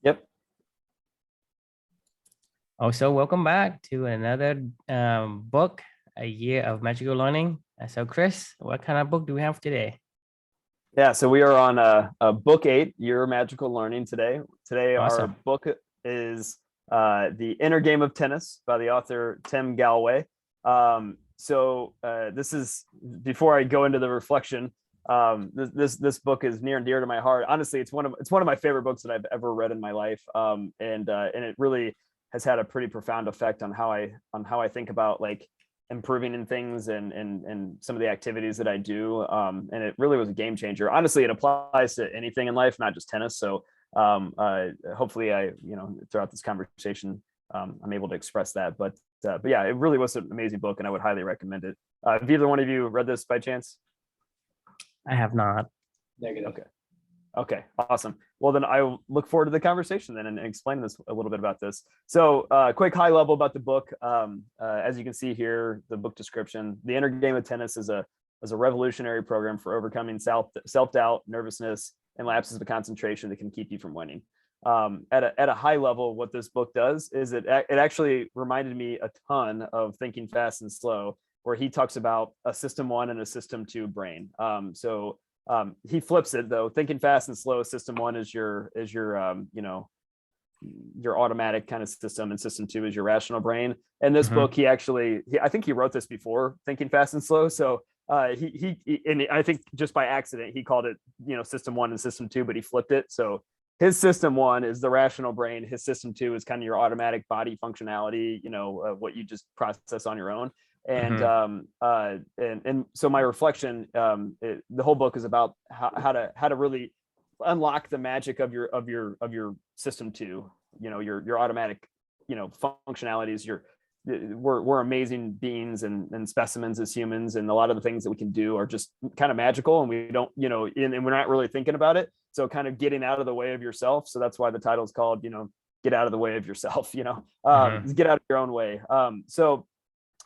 Yep. Also, welcome back to another book, A Year of Magical Learning. So, Chris, what kind of book do we have today? Yeah. So we are on book 8, Your Magical Learning today. Today, our Awesome. book is The Inner Game of Tennis by the author Tim Gallwey. This is, before I go into the reflection, this book is near and dear to my heart. Honestly, it's one of my favorite books that I've ever read in my life. And it really has had a pretty profound effect on how I think about like improving in things and some of the activities that I do. And it really was a game changer. Honestly, it applies to anything in life, not just tennis. So hopefully throughout this conversation, I'm able to express that. But yeah, it really was an amazing book and I would highly recommend it. Have either one of you read this by chance? I have not. Negative. Okay, awesome. Well, then I look forward to the conversation then and explaining this a little bit about this. So quick high level about the book. As you can see here, the book description, The Inner Game of Tennis is a revolutionary program for overcoming self-doubt, nervousness, and lapses of concentration that can keep you from winning. At a high level, what this book does is it actually reminded me a ton of Thinking Fast and Slow, where he talks about a system 1 and a system 2 brain. He flips it though. Thinking Fast and Slow, system 1 is your automatic kind of system, and system 2 is your rational brain. In this book, I think he wrote this before Thinking Fast and Slow. So and I think just by accident he called it system 1 and system 2, but he flipped it. So his system 1 is the rational brain. His system 2 is kind of your automatic body functionality, what you just process on your own. And so my reflection, the whole book is about how to really unlock the magic of your system 2, your automatic, functionalities. We're amazing beings and specimens as humans, and a lot of the things that we can do are just kind of magical, and we don't, and we're not really thinking about it. So kind of getting out of the way of yourself. So that's why the title is called, get out of the way of yourself, get out of your own way. So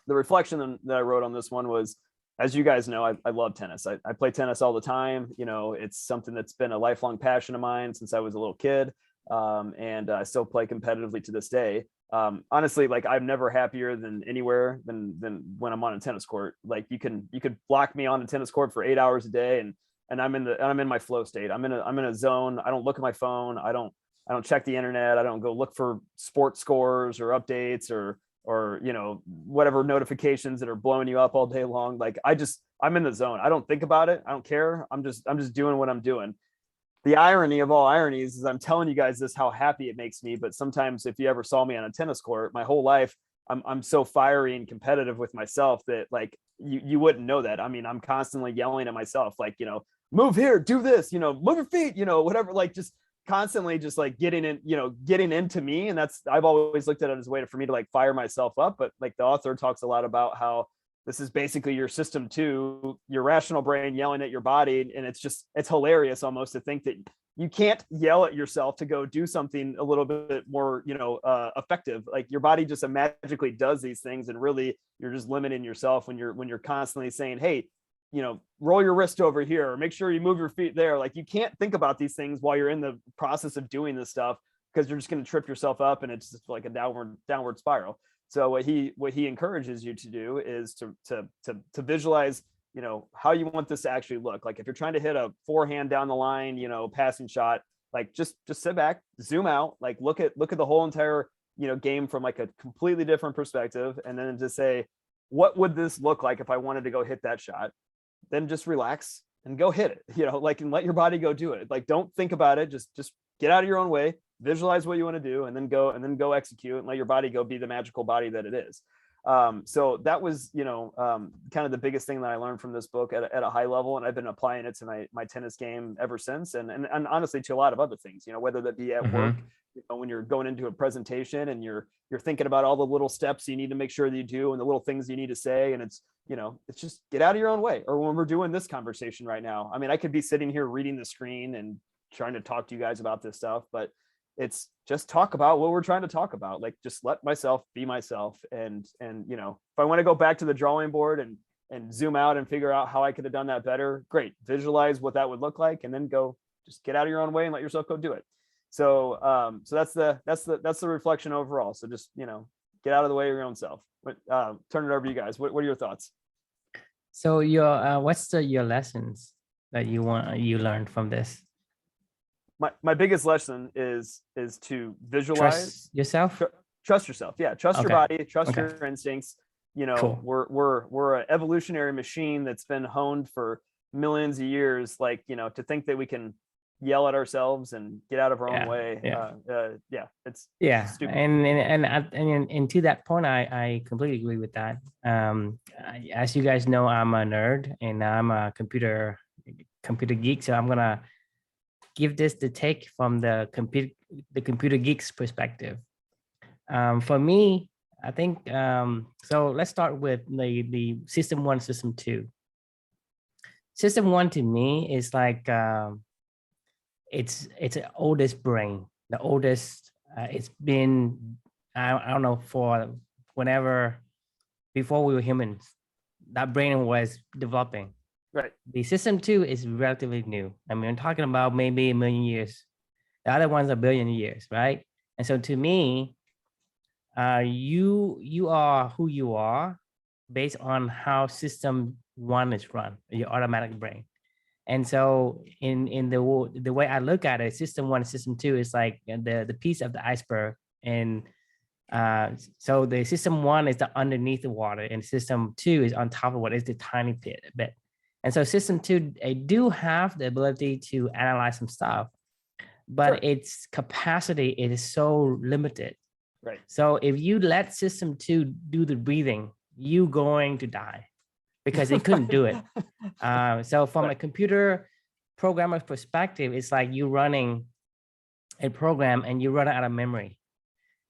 the reflection that I wrote on this one was, as you guys know, I love tennis. I play tennis all the time. It's something that's been a lifelong passion of mine since I was a little kid. And I still play competitively to this day. Honestly, like I'm never happier than anywhere than when I'm on a tennis court. Like you could block me on a tennis court for 8 hours a day and I'm in my flow state. I'm in a zone. I don't look at my phone. I don't check the internet. I don't go look for sports scores or updates or whatever notifications that are blowing you up all day long. Like I'm in the zone. I don't think about it. I don't care. I'm just doing what I'm doing. The irony of all ironies is I'm telling you guys this, how happy it makes me. But sometimes if you ever saw me on a tennis court, my whole life, I'm so fiery and competitive with myself that like you wouldn't know that. I mean, I'm constantly yelling at myself, like, move here, do this, move your feet, whatever, like just constantly just like getting into me. And I've always looked at it as a way for me to like fire myself up. But like the author talks a lot about how this is basically your system 2, your rational brain yelling at your body. And it's hilarious almost to think that you can't yell at yourself to go do something a little bit more, effective. Like your body just magically does these things. And really you're just limiting yourself when you're constantly saying, hey, roll your wrist over here, or make sure you move your feet there. Like you can't think about these things while you're in the process of doing this stuff, because you're just going to trip yourself up and it's just like a downward spiral. So what he encourages you to do is to visualize, how you want this to actually look. Like if you're trying to hit a forehand down the line, passing shot, like just sit back, zoom out, like look at the whole entire, game from like a completely different perspective. And then just say, what would this look like if I wanted to go hit that shot? Then just relax and go hit it, and let your body go do it. Like, don't think about it. Just get out of your own way, visualize what you want to do, and then go execute and let your body go be the magical body that it is. So that was, kind of the biggest thing that I learned from this book at a high level. And I've been applying it to my tennis game ever since. And honestly, to a lot of other things, whether that be at work, when you're going into a presentation and you're thinking about all the little steps you need to make sure that you do and the little things you need to say. And it's just get out of your own way. Or when we're doing this conversation right now, I mean, I could be sitting here reading the screen and trying to talk to you guys about this stuff, but it's just talk about what we're trying to talk about. Like, just let myself be myself. And if I want to go back to the drawing board and zoom out and figure out how I could have done that better, great. Visualize what that would look like, and then go just get out of your own way and let yourself go do it. So so that's the reflection overall. So just, you know, get out of the way of your own self. But turn it over to you guys. What are your thoughts? So your what's your lessons that you learned from this? My biggest lesson is to visualize, Trust yourself. trust yourself. Yeah, trust your Okay. body, trust Okay. your instincts. You know, Cool. we're an evolutionary machine that's been honed for millions of years. Like, you know, to think that we can yell at ourselves and get out of our own way. Yeah. It's stupid. And to that point, I completely agree with that. As you guys know, I'm a nerd and I'm a computer geek, so I'm gonna give this the take from the computer geek's perspective. For me, I think so. Let's start with the system 1, system 2. System 1 to me is like it's the oldest brain, the oldest. It's been I don't know, for whenever before we were humans, that brain was developing. Right. The system 2 is relatively new. I mean, I'm talking about maybe a million years. The other one's a billion years, right? And so to me, you are who you are based on how system 1 is run, your automatic brain. And so in the way I look at it, system 1 and system 2 is like the piece of the iceberg. And so the system 1 is the underneath the water, and system 2 is on top of what is the tiny bit. And so system 2, they do have the ability to analyze some stuff, but Sure. its capacity is so limited. Right. So if you let system 2 do the breathing, you going to die because it couldn't do it. So from a computer programmer's perspective, it's like you running a program and you run it out of memory.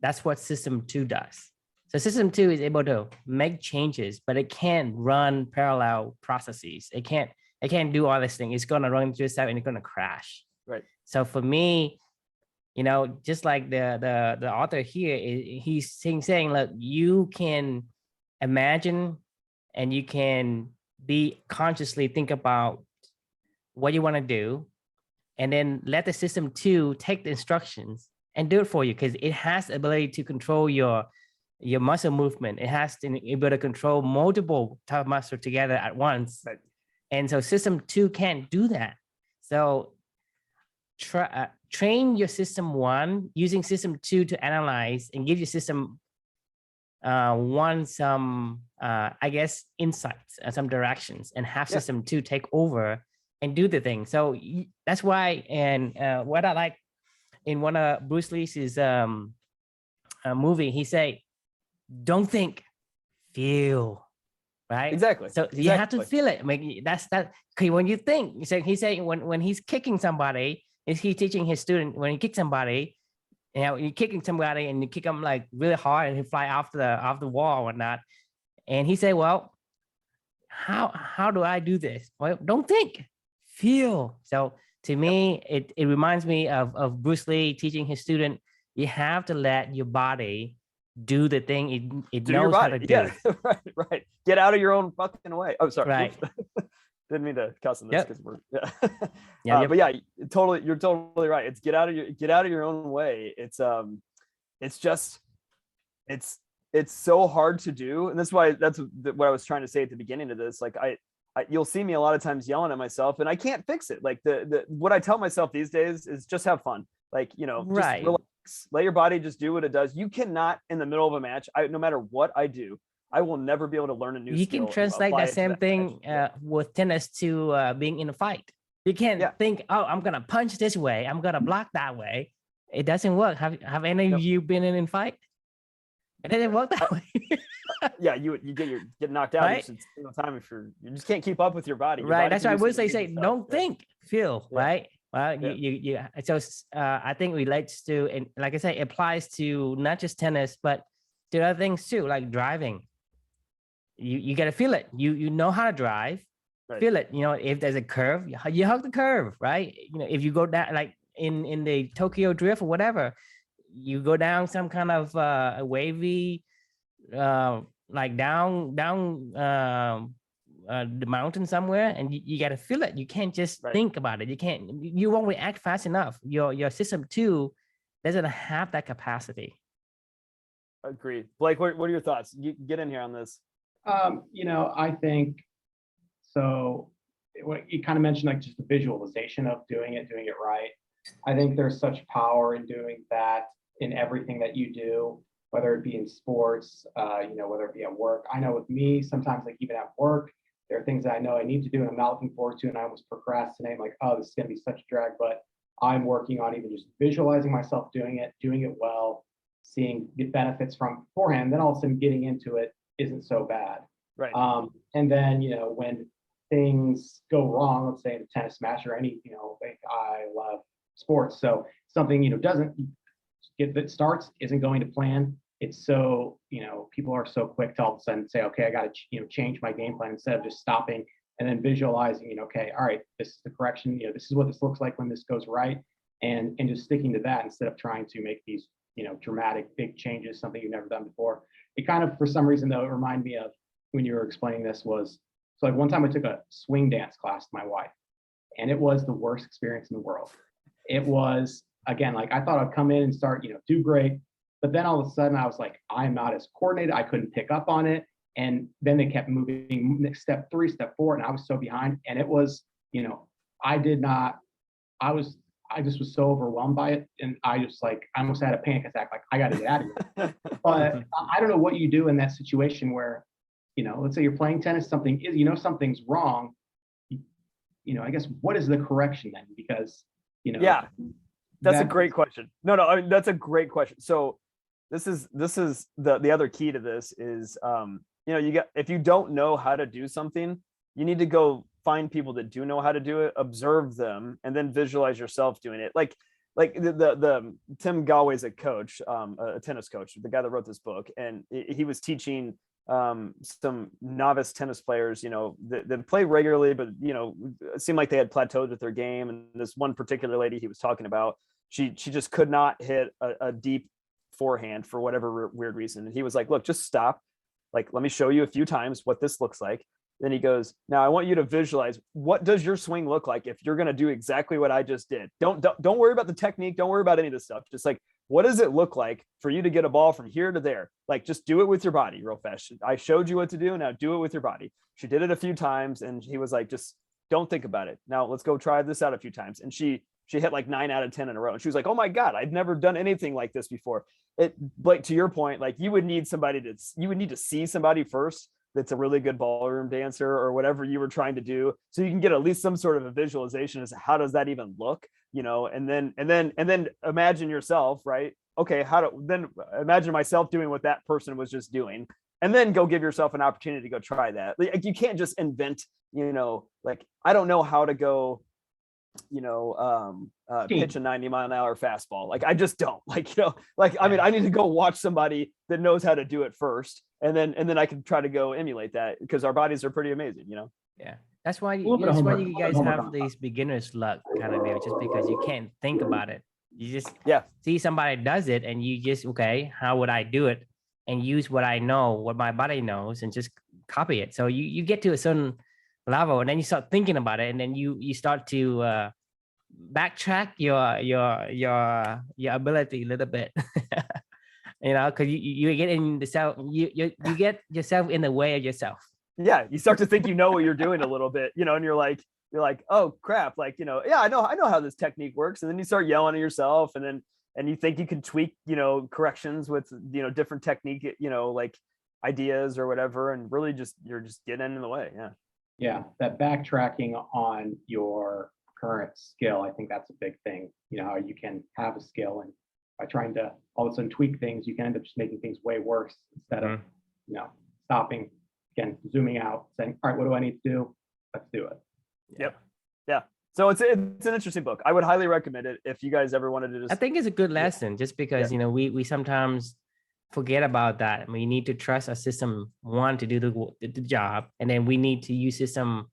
That's what system 2 does. So system 2 is able to make changes, but it can't run parallel processes. It can't do all this thing. It's going to run into itself and it's going to crash. Right. So for me, you know, just like the author here, he's saying, look, you can imagine and you can be consciously think about what you want to do, and then let the system 2 take the instructions and do it for you, because it has the ability to control your muscle movement. It has to be able to control multiple type of muscle together at once. Right. And so system 2 can't do that. So train your system 1 using system 2 to analyze and give your system 1 some I guess insights and some directions, and have system 2 take over and do the thing. So that's why, and what I like in one of Bruce Lee's movie, he say, don't think, feel, right? Exactly. So you have to feel it. I mean, that's that. Okay, when you think, he say when he's kicking somebody, is he teaching his student when he kicks somebody, you know, you're kicking somebody and you kick them like really hard and he fly off the wall or whatnot. And he say, well, how do I do this? Well, don't think, feel. So to me, it reminds me of Bruce Lee teaching his student, you have to let your body do the thing it knows how to do. Yeah, right. Get out of your own fucking way. Oh, sorry. Right. Didn't mean to cuss on this because we're But yeah, totally, you're totally right. It's get out of your own way. It's just it's so hard to do, and that's why what I was trying to say at the beginning of this. Like you'll see me a lot of times yelling at myself, and I can't fix it. Like the what I tell myself these days is just have fun. Like, you know, just relax, let your body just do what it does. You cannot, in the middle of a match, no matter what I do, I will never be able to learn a new skill. You can translate that same thing with tennis to being in a fight. You can't think, oh, I'm gonna punch this way, I'm gonna block that way. It doesn't work. Have any of you been in a fight? It doesn't work that way. Yeah, you get knocked out every single time if you just can't keep up with your body. Right. That's why I would say don't think, feel. Right. Well, you so I think relates to, and like I say, it applies to not just tennis, but to other things too, like driving. You got to feel it. You know how to drive, feel it. You know, if there's a curve, you hug the curve, right? You know, if you go down, like in the Tokyo Drift or whatever, you go down some kind of a wavy, like down the mountain somewhere, and you got to feel it. You can't just think about it. You won't react fast enough. Your system 2 doesn't have that capacity. Agreed. Blake, what are your thoughts? You get in here on this. I think so. What you kind of mentioned, like just the visualization of doing it right. I think there's such power in doing that in everything that you do, whether it be in sports, whether it be at work. I know with me, sometimes like even at work, there are things that I know I need to do and I'm not looking forward to, and I almost procrastinate, like, oh, this is going to be such a drag. But I'm working on even just visualizing myself doing it well, seeing the benefits from beforehand. Then all of a sudden getting into it isn't so bad. Right. And then, when things go wrong, let's say in a tennis match or any, like I love sports. So something, doesn't get that starts isn't going to plan. It's so, people are so quick to all of a sudden say, okay, I got to, change my game plan instead of just stopping and then visualizing, okay, all right, this is the correction, this is what this looks like when this goes right. And just sticking to that instead of trying to make these, dramatic big changes, something you've never done before. It kind of, for some reason though, it reminded me of when you were explaining this was, so like one time I took a swing dance class with my wife, and it was the worst experience in the world. It was, again, like I thought I'd come in and start, do great. But then all of a sudden I was like, I'm not as coordinated. I couldn't pick up on it. And then they kept moving step 3, step 4, and I was so behind. And it was, I just was so overwhelmed by it. And I almost had a panic attack. Like, I got to get out of here. But I don't know what you do in that situation where, let's say you're playing tennis, something's wrong. I guess what is the correction then? Because, yeah, that's a great question. No, I mean, that's a great question. So this is the other key to this is, if you don't know how to do something, you need to go find people that do know how to do it, observe them, and then visualize yourself doing it. Like the Tim Galway's a coach, a tennis coach, the guy that wrote this book, and he was teaching some novice tennis players, that play regularly, but it seemed like they had plateaued with their game. And this one particular lady he was talking about, she just could not hit a deep forehand for whatever weird reason. And he was like, look, just stop. Like, let me show you a few times what this looks like. Then he goes, now I want you to visualize, what does your swing look like if you're going to do exactly what I just did? Don't worry about the technique. Don't worry about any of this stuff. Just like, what does it look like for you to get a ball from here to there? Like, just do it with your body real fast. I showed you what to do. Now do it with your body. She did it a few times and he was like, just don't think about it. Now let's go try this out a few times. And she hit like 9 out of 10 in a row. And she was like, oh my God, I've never done anything like this before. Blake, to your point, like you would need to see somebody first that's a really good ballroom dancer or whatever you were trying to do, so you can get at least some sort of a visualization as to how does that even look, and then imagine yourself, right? Okay, then imagine myself doing what that person was just doing, and then go give yourself an opportunity to go try that. Like, you can't just invent, like, I don't know how to go, pitch a 90-mile-an-hour fastball. Like, I just don't, I mean, I need to go watch somebody that knows how to do it first, and then I can try to go emulate that, because our bodies are pretty amazing, Yeah, that's why you guys have these beginner's luck kind of deal, just because you can't think about it. You just see somebody does it, and you just, okay, how would I do it, and use what I know, what my body knows, and just copy it. So you get to a certain level, and then you start thinking about it, and then you start to backtrack your ability a little bit. Because you get in the self, you get yourself in the way of yourself. Yeah, you start to think what you're doing a little bit, and you're like, oh crap, like, I know how this technique works, and then you start yelling at yourself, and you think you can tweak, corrections with, different technique, like ideas or whatever, and really you're just getting in the way. Yeah, that backtracking on your current skill, I think that's a big thing. How you can have a skill, and by trying to all of a sudden tweak things, you can end up just making things way worse instead of, stopping, again, zooming out, saying, all right, what do I need to do? Let's do it. Yep. Yeah. So it's an interesting book. I would highly recommend it if you guys ever wanted to just. I think it's a good lesson, just because, we sometimes forget about that. We need to trust our system, one, to do the job, and then we need to use system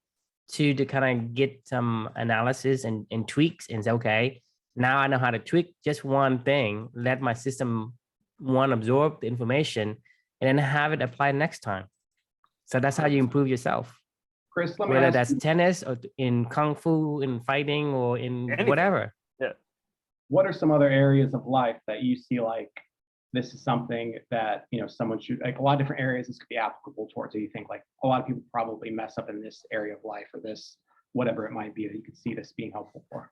two to kind of get some analysis and tweaks, and say, okay, now I know how to tweak just one thing, let my system absorb the information, and then have it applied next time. So that's how you improve yourself. Chris, let me whether ask that's you, tennis or in kung fu, in fighting, or in Anything. whatever. Yeah. what are some other areas of life that you see like this is something that, you know, someone should, like a lot of different areas this could be applicable towards, or you think like a lot of people probably mess up in this area of life or this, whatever it might be, that you could see this being helpful for?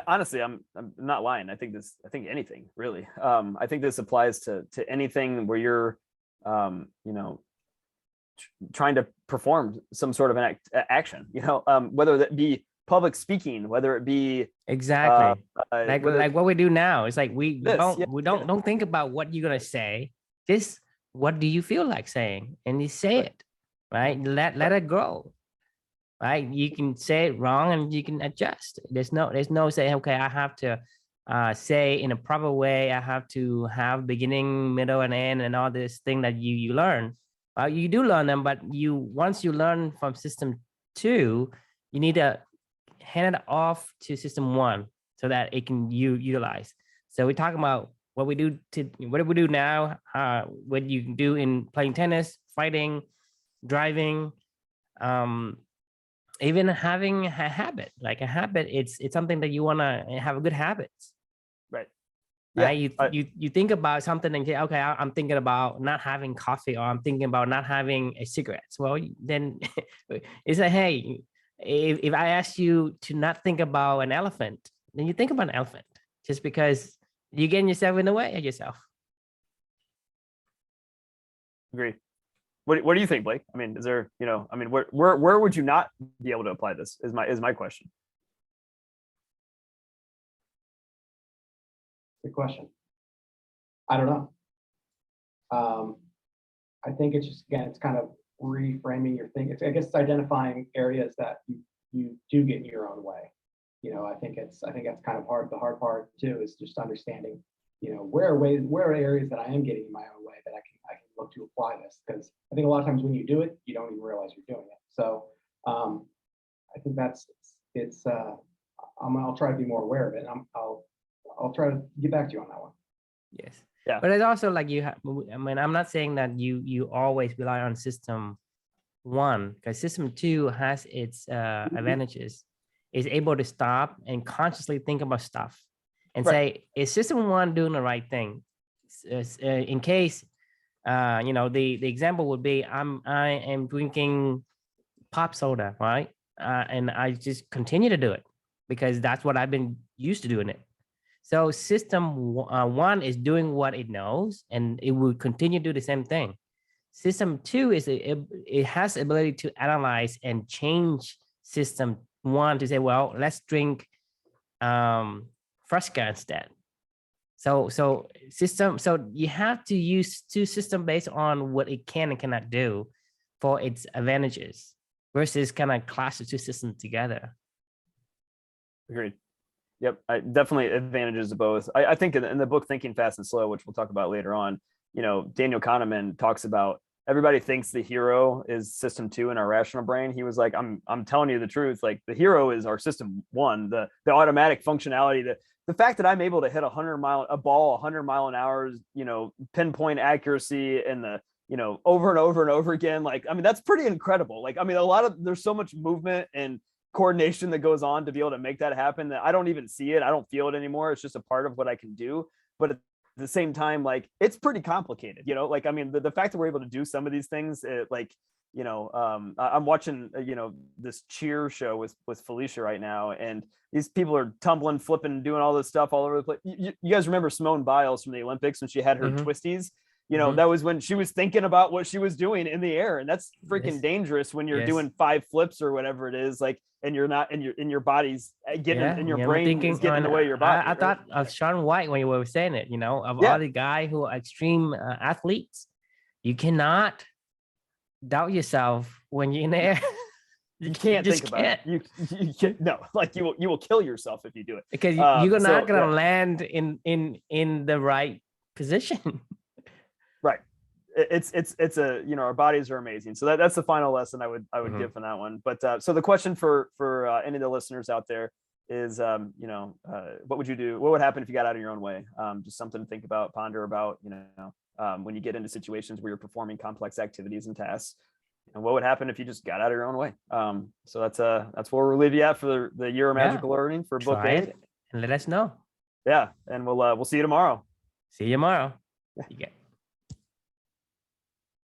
Honestly, I'm not lying. I think anything really. I think this applies to anything where you're, you know, trying to perform some sort of an action, you know, whether that be public speaking, whether it be Exactly. Like what we do now. It's like we this, don't think about what you're gonna say. Just what do you feel like saying, and you say Right. it, right? Let it grow, right? You can say it wrong and you can adjust. There's no say, okay, I have to say in a proper way. I have to have beginning, middle, and end, and all this thing that you learn. You do learn them, but once you learn from system 2, you need to hand it off to system 1 so that it can utilize. So we're talking about what we do now, what you can do in playing tennis, fighting, driving, even having a habit. Like a habit, it's something that you want to have a good habits. Right. Right. You think about something and say, okay, I'm thinking about not having coffee, or I'm thinking about not having a cigarette. Well, then it's like, hey, if I ask you to not think about an elephant, then you think about an elephant, just because you're getting yourself in the way of yourself. Agree. What do you think, Blake? I mean, is there, you know, I mean, where would you not be able to apply this is my question. Good question. I don't know. I think it's just, again, it's kind of reframing your thinking. I guess it's identifying areas that you do get in your own way. You know, I think that's kind of hard. The hard part too is just understanding, you know, where are areas that I am getting in my own way that I can look to apply this, because I think a lot of times when you do it, you don't even realize you're doing it. So I think I'll try to be more aware of it. I'll try to get back to you on that one. Yes. Yeah. But it's also like I mean, I'm not saying that you always rely on system 1, because system 2 has its advantages. Is able to stop and consciously think about stuff and say, is system 1 doing the right thing? In case, you know, the example would be, I am drinking pop soda, right? And I just continue to do it because that's what I've been used to doing it. So system 1 is doing what it knows, and it will continue to do the same thing. System 2 is it has the ability to analyze and change system 1 to say, well, let's drink Fresca instead. So you have to use 2 systems based on what it can and cannot do for its advantages, versus kind of clash the 2 systems together. Agreed. Yep, definitely advantages of both. I think in the book Thinking Fast and Slow, which we'll talk about later on, you know, Daniel Kahneman talks about everybody thinks the hero is system 2 in our rational brain. He was like, I'm telling you the truth. Like the hero is our system 1, the automatic functionality, the fact that I'm able to hit a ball 100 mile an hour, you know, pinpoint accuracy, and the, you know, over and over and over again. Like, I mean, that's pretty incredible. Like, I mean, there's so much movement and coordination that goes on to be able to make that happen that I don't even see it. I don't feel it anymore. It's just a part of what I can do. But at the same time, like, it's pretty complicated, you know, like, I mean, the fact that we're able to do some of these things, like, you know, I'm watching, you know, this cheer show with Felicia right now, and these people are tumbling, flipping, doing all this stuff all over the place. You guys remember Simone Biles from the Olympics when she had her twisties? You know, that was when she was thinking about what she was doing in the air, and that's freaking dangerous when you're doing 5 flips or whatever it is, like, and you're not, and your body's getting in your brain is getting in the way of your body. I thought of Shaun White when you were saying it, you know, of all the guys who are extreme athletes. You cannot doubt yourself when you're in the air. You can't think about it. You can't, no, like you will kill yourself if you do it, because you're not gonna land in the right position. Right. It's a, you know, our bodies are amazing. So that's the final lesson I would give from that one. But so the question for any of the listeners out there is, you know, what would you do? What would happen if you got out of your own way? Just something to think about, ponder about, you know, when you get into situations where you're performing complex activities and tasks, and what would happen if you just got out of your own way? So that's where we'll leave you at for the year of magical learning for book 8. And let us know. Yeah, and we'll see you tomorrow. See you tomorrow. You get.